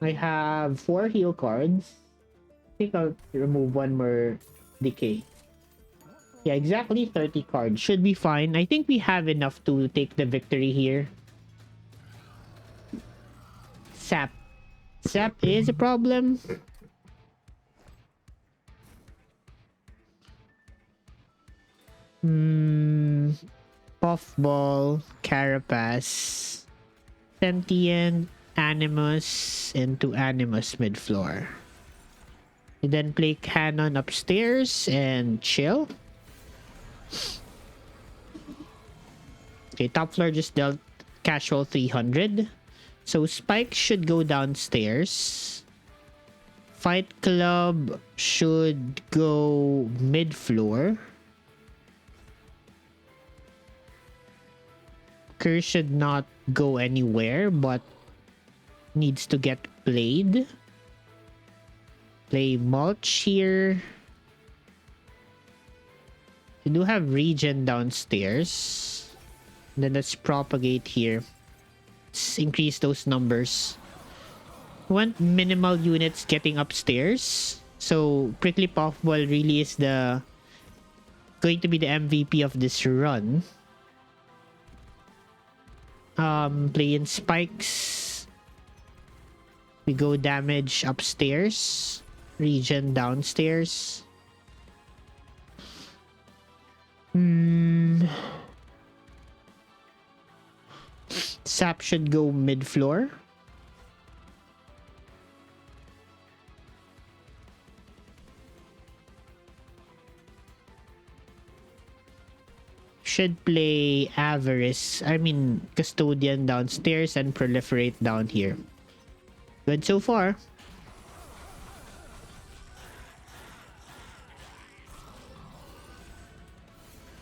I have 4 heal cards. I think I'll remove 1 more decay. Yeah, exactly 30 cards. Should be fine. I think we have enough to take the victory here. Sap. Sap is a problem. Puffball, Carapace, Sentient, Animus, into Animus mid-floor. You then play Cannon upstairs and chill. Okay, top floor just dealt casual 300. So Spike should go downstairs. Fight Club should go mid-floor. Curse should not go anywhere, but needs to get played. Play Mulch here. We do have Regen downstairs. Then let's propagate here. Let's increase those numbers. We want minimal units getting upstairs. So Prickly Puffball really is going to be the MVP of this run. Play in Spikes. We go damage upstairs. Regen downstairs. Sap should go mid-floor. Should play Avarice. I mean, Custodian downstairs and Proliferate down here. Good so far.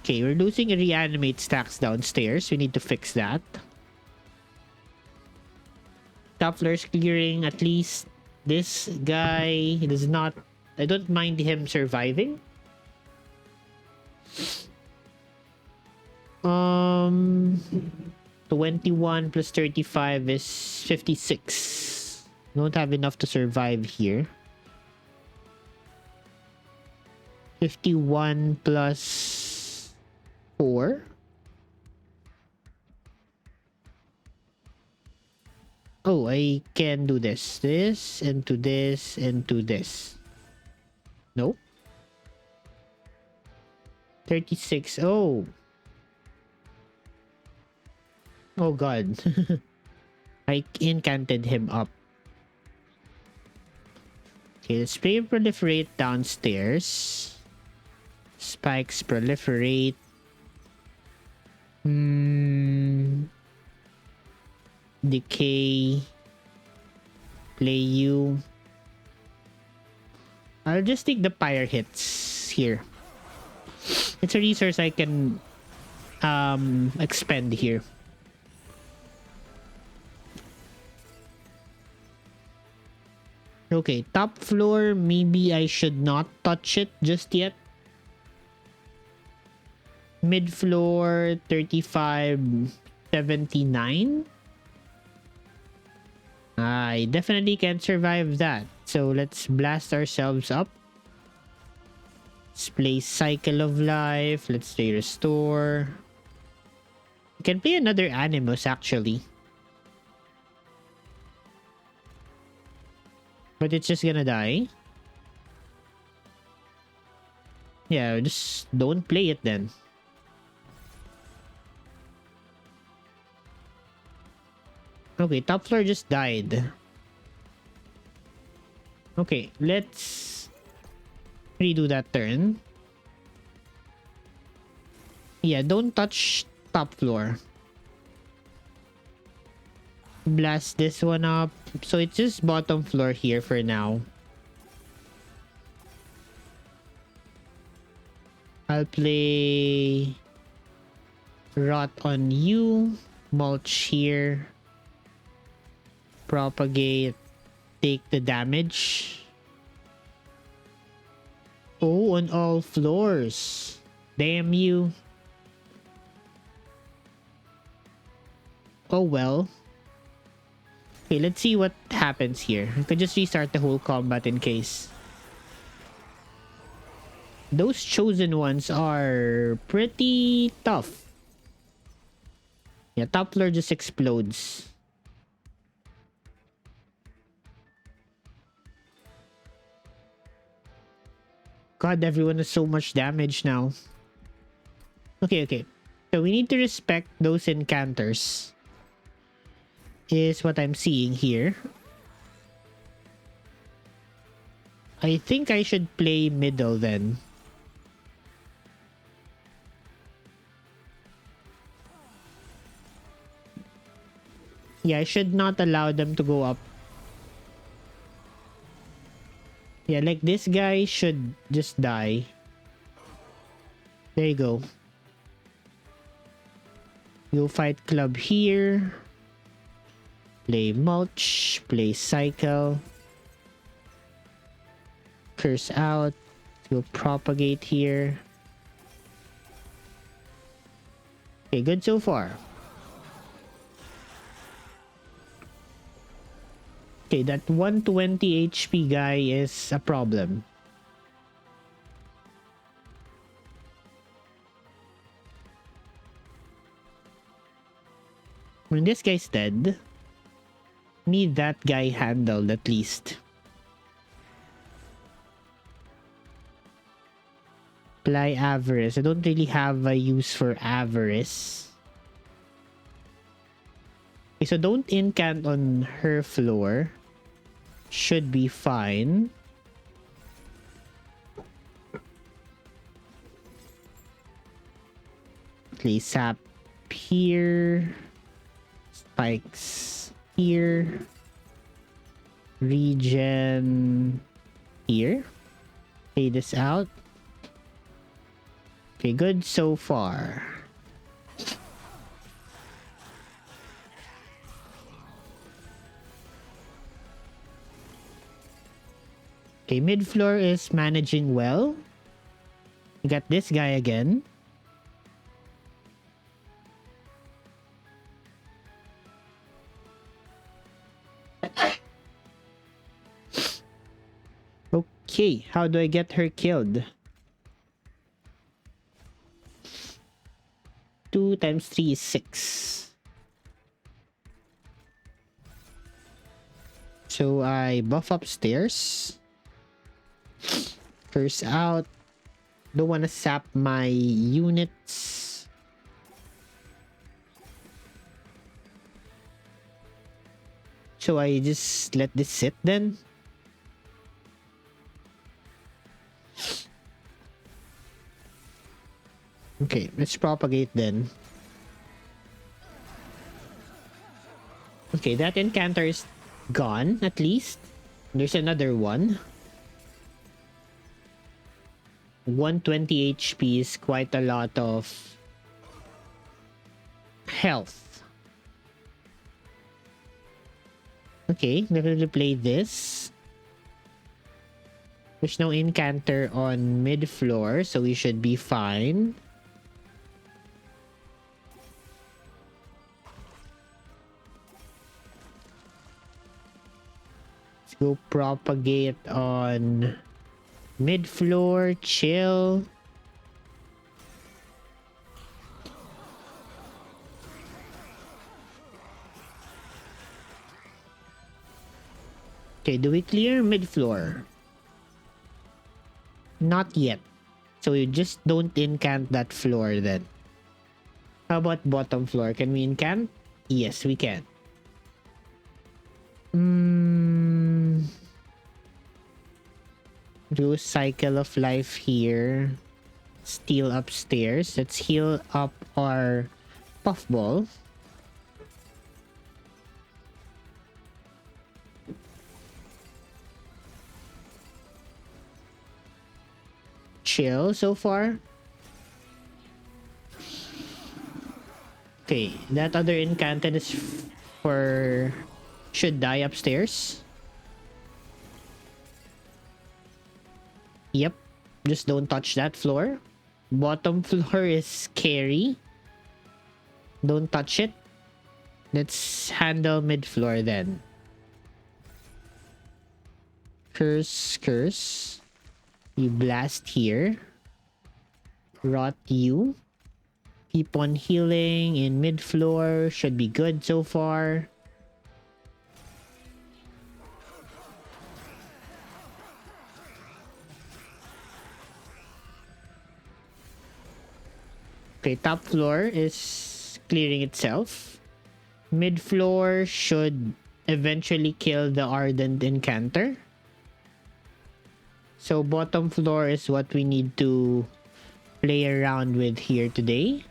Okay, we're losing a Reanimate stacks downstairs. We need to fix that. Top floor's clearing. At least this guy, he does not... I don't mind him surviving. 21 plus 35 is 56. Don't have enough to survive here. 51 plus 4. Oh, I can do this. This, and to this, and to this. No? 36. Oh. Oh god. I incanted him up. Okay, let's play proliferate downstairs. Spikes proliferate. Decay. Play you. I'll just take the pyre hits here. It's a resource I can expend here. Okay, top floor, maybe I should not touch it just yet. Mid floor, 3579. I definitely can survive that. So let's blast ourselves up. Let's play Cycle of Life. Let's play Restore. We can play another Animus actually. But it's just gonna die. Yeah, just don't play it then. Okay, top floor just died. Okay, let's redo that turn. Yeah, don't touch top floor. Blast this one up. So it's just bottom floor here for now. I'll play Rot on you. Mulch here. Propagate. Take the damage. Oh, on all floors. Damn you. Oh well. Okay, let's see what happens here. I could just restart the whole combat in case. Those chosen ones are pretty tough. Yeah, top floor just explodes. God, everyone has so much damage now. Okay, okay. So we need to respect those encounters. Is what I'm seeing here. I think I should play middle then. Yeah, I should not allow them to go up. Yeah, like this guy should just die. There you go. Go fight club here. Play mulch. Play cycle. Curse out. Go propagate here. Okay, good so far. Okay, that 120 HP guy is a problem. When this guy's dead, need that guy handled at least. Apply Avarice. I don't really have a use for Avarice. Okay, so don't incant on her floor. Should be fine. Play sap here. Spikes here. Regen here. Play this out. Okay, good so far. Okay, mid floor is managing well. We got this guy again. Okay, how do I get her killed? 2 times 3 is 6. So I buff upstairs. Curse out. Don't want to sap my units. So I just let this sit then. Okay, let's propagate then. Okay, that incanter is gone at least. There's another one. 120 HP is quite a lot of health. Okay, let me play this. There's no incanter on mid floor, so we should be fine. Let's go propagate on mid floor, chill. Okay, do we clear mid floor? Not yet. So you just don't incant that floor then. How about bottom floor? Can we incant? Yes, we can. Do cycle of life here. Steal upstairs. Let's heal up our puffball. Chill so far. Okay, that other incantant is for... should die upstairs. Yep, just don't touch that floor. Bottom floor is scary. Don't touch it. Let's handle mid floor then. Curse, curse. You blast here. Rot you. Keep on healing in mid floor. Should be good so far. Okay, top floor is clearing itself. Mid floor should eventually kill the Ardent Incanter. So bottom floor is what we need to play around with here today.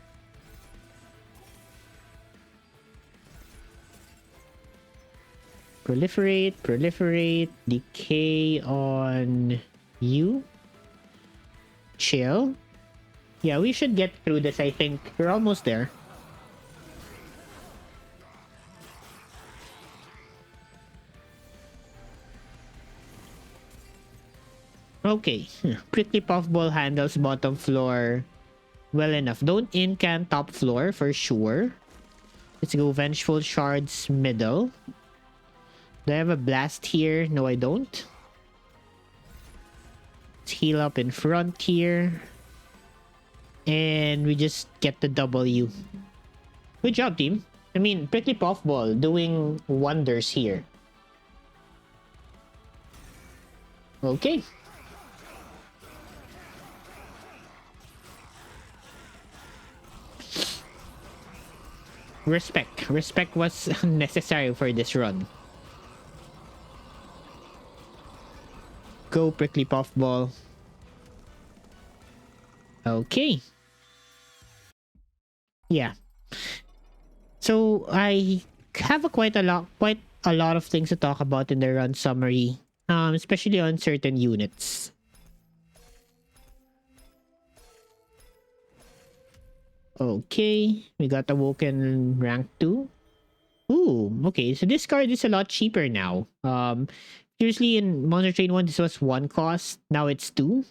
Proliferate, proliferate, decay on you. Chill. Yeah, we should get through this, I think. We're almost there. Okay. Prickly Puffball handles bottom floor well enough. Don't incant top floor for sure. Let's go Vengeful Shards middle. Do I have a blast here? No, I don't. Let's heal up in front here. And we just get the W. Good job, team. I mean, Prickly Puffball doing wonders here. Okay. Respect. Respect was necessary for this run. Go, Prickly Puffball. Okay. Yeah. So I have quite a lot of things to talk about in the run summary, especially on certain units. Okay, we got Awoken rank 2. Ooh, okay, so this card is a lot cheaper now. Usually in Monster Train 1, this was 1 cost. Now it's 2.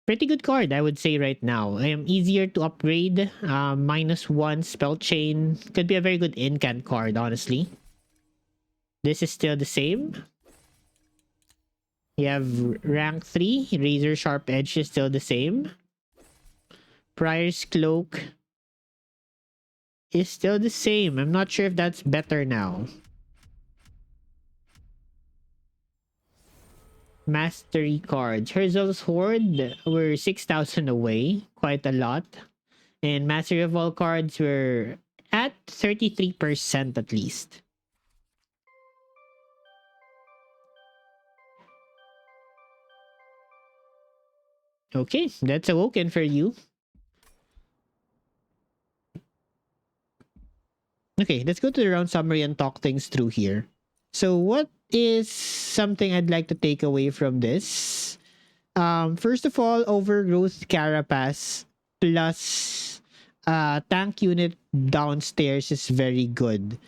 Pretty good card, I would say right now. Easier to upgrade. -1 spell chain. Could be a very good incant card, honestly. This is still the same. You have rank 3. Razor Sharp Edge is still the same. Prior's Cloak is still the same. I'm not sure if that's better now. Mastery cards. Herzl's Horde were 6,000 away, quite a lot. And Mastery of all cards were at 33% at least. Okay, that's Awoken for you. Okay, let's go to the round summary and talk things through here. So what is something I'd like to take away from this? First of all, Overgrowth Carapace plus tank unit downstairs is very good.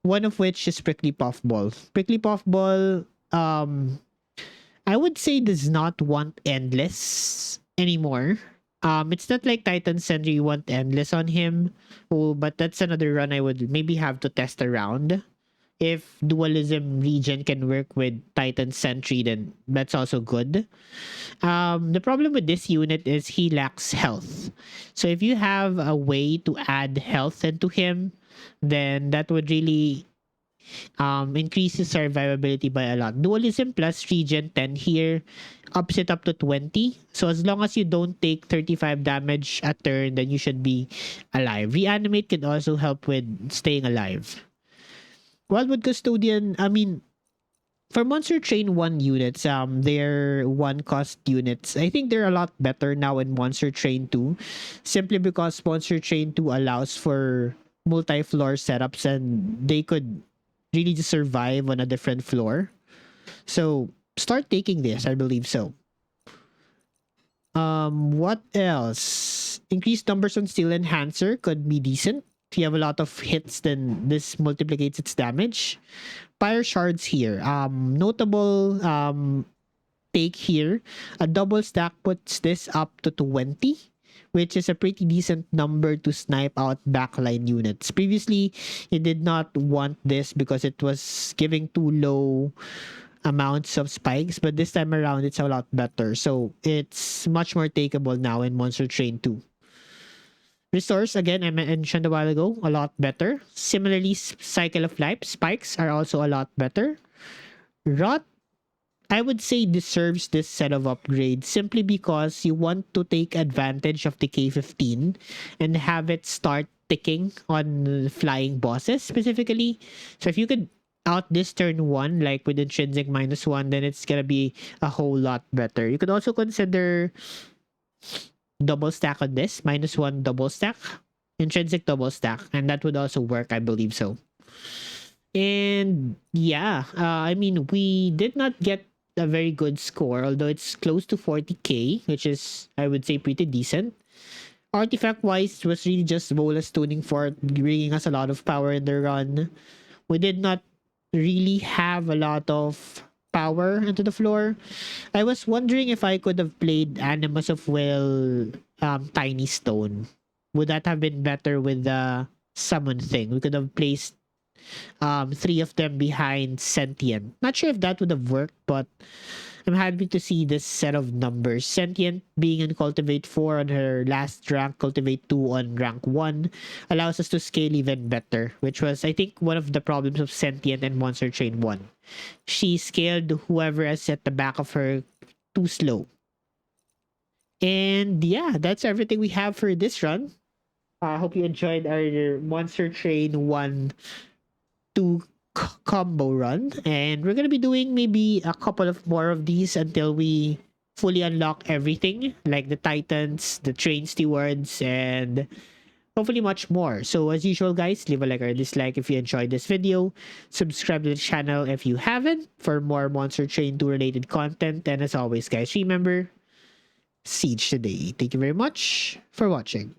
One of which is Prickly Puffball. Prickly Puffball, I would say does not want Endless anymore. It's not like Titan Sentry you want Endless on him. Oh, but that's another run I would maybe have to test around. If Dualism Region can work with Titan Sentry, then that's also good. The problem with this unit is he lacks health. So if you have a way to add health into him, then that would really increase his survivability by a lot. Dualism plus Regen 10 here ups it up to 20. So as long as you don't take 35 damage a turn, then you should be alive. Reanimate can also help with staying alive. Wildwood Custodian, I mean, for Monster Train 1 units, they're 1 cost units. I think they're a lot better now in Monster Train 2. Simply because Monster Train 2 allows for multi-floor setups and they could really just survive on a different floor. So start taking this, I believe so. What else? Increased numbers on Steel Enhancer could be decent. If you have a lot of hits, then this multiplicates its damage. Fire Shards here. Notable take here. A double stack puts this up to 20, which is a pretty decent number to snipe out backline units. Previously, you did not want this because it was giving too low amounts of spikes, but this time around, it's a lot better. So it's much more takeable now in Monster Train 2. Restores, again, I mentioned a while ago, a lot better. Similarly, Cycle of Life spikes are also a lot better. Rot, I would say, deserves this set of upgrades simply because you want to take advantage of the K15 and have it start ticking on flying bosses specifically. So if you could out this turn 1, like with intrinsic -1, then it's gonna be a whole lot better. You could also consider double stack on this, -1 double stack, intrinsic double stack, and that would also work, I believe so. And yeah, I mean, we did not get a very good score, although it's close to 40k, which is, I would say, pretty decent. Artifact wise, it was really just Bolas tuning for bringing us a lot of power in the run. We did not really have a lot of power into the floor. I was wondering if I could have played Animus of Will, Tiny Stone. Would that have been better with the summon thing? We could have placed 3 of them behind Sentient. Not sure if that would have worked, but I'm happy to see this set of numbers. Sentient being in Cultivate 4 on her last rank, Cultivate 2 on rank 1, allows us to scale even better, which was, I think, one of the problems of Sentient and Monster Train 1. She scaled whoever is at the back of her too slow. And yeah, that's everything we have for this run. I hope you enjoyed our Monster Train 1 2 combo run, and we're gonna be doing maybe a couple of more of these until we fully unlock everything, like the Titans, the Train Stewards, and hopefully much more. So as usual, guys, leave a like or dislike if you enjoyed this video. Subscribe to the channel if you haven't for more Monster Train 2 related content. And as always, guys, remember, Siege today. Thank you very much for watching.